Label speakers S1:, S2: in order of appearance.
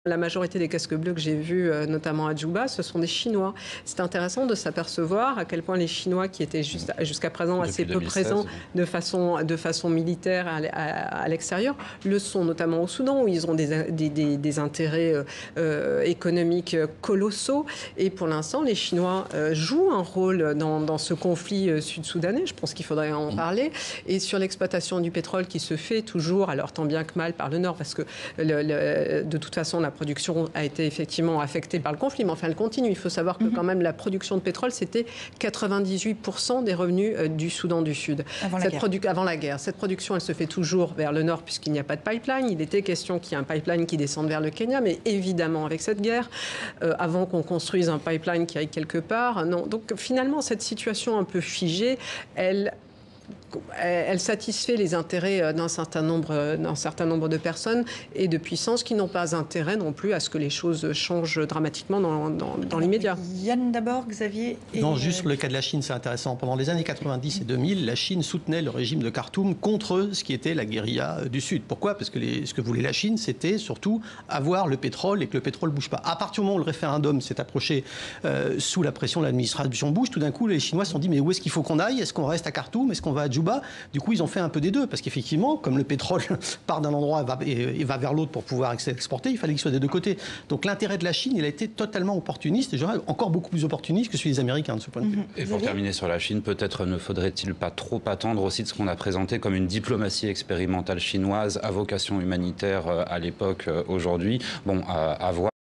S1: La majorité des casques bleus que j'ai vus, notamment à Djouba, ce sont des Chinois. C'est intéressant de s'apercevoir à quel point les Chinois, qui étaient jusqu'à présent assez peu présents de façon militaire à l'extérieur, le sont notamment au Soudan, où ils ont des intérêts économiques colossaux. Et pour l'instant, les Chinois jouent un rôle dans ce conflit sud-soudanais. Je pense qu'il faudrait en parler. Et sur l'exploitation du pétrole qui se fait toujours, alors tant bien que mal par le Nord, parce que de toute façon, la production a été effectivement affectée par le conflit, mais enfin, elle continue. Il faut savoir que quand même, la production de pétrole, c'était 98% des revenus du Soudan du Sud. Avant la guerre. Cette production, elle se fait toujours vers le nord, puisqu'il n'y a pas de pipeline. Il était question qu'il y ait un pipeline qui descende vers le Kenya, mais évidemment, avec cette guerre, avant qu'on construise un pipeline qui aille quelque part, non. Donc, finalement, cette situation un peu figée, elle satisfait les intérêts d'un certain nombre de personnes et de puissances qui n'ont pas intérêt non plus à ce que les choses changent dramatiquement dans l'immédiat.
S2: Yann d'abord, Xavier.
S3: Non, juste sur le cas de la Chine, c'est intéressant. Pendant les années 90 et 2000, la Chine soutenait le régime de Khartoum contre ce qui était la guérilla du Sud. Pourquoi? Parce que ce que voulait la Chine, c'était surtout avoir le pétrole et que le pétrole ne bouge pas. À partir du moment où le référendum s'est approché sous la pression de l'administration Bush, tout d'un coup, les Chinois se sont dit mais où est-ce qu'il faut qu'on aille? Est-ce qu'on reste à Khartoum? Est-ce qu'on va à Djouba? Du coup, ils ont fait un peu des deux, parce qu'effectivement, comme le pétrole part d'un endroit et va vers l'autre pour pouvoir exporter, il fallait qu'il soit des deux côtés. Donc l'intérêt de la Chine, il a été totalement opportuniste, et je dirais encore beaucoup plus opportuniste que celui des Américains de ce point de vue.
S4: Et pour terminer sur la Chine, peut-être ne faudrait-il pas trop attendre aussi de ce qu'on a présenté comme une diplomatie expérimentale chinoise à vocation humanitaire à l'époque aujourd'hui. Bon, à voir.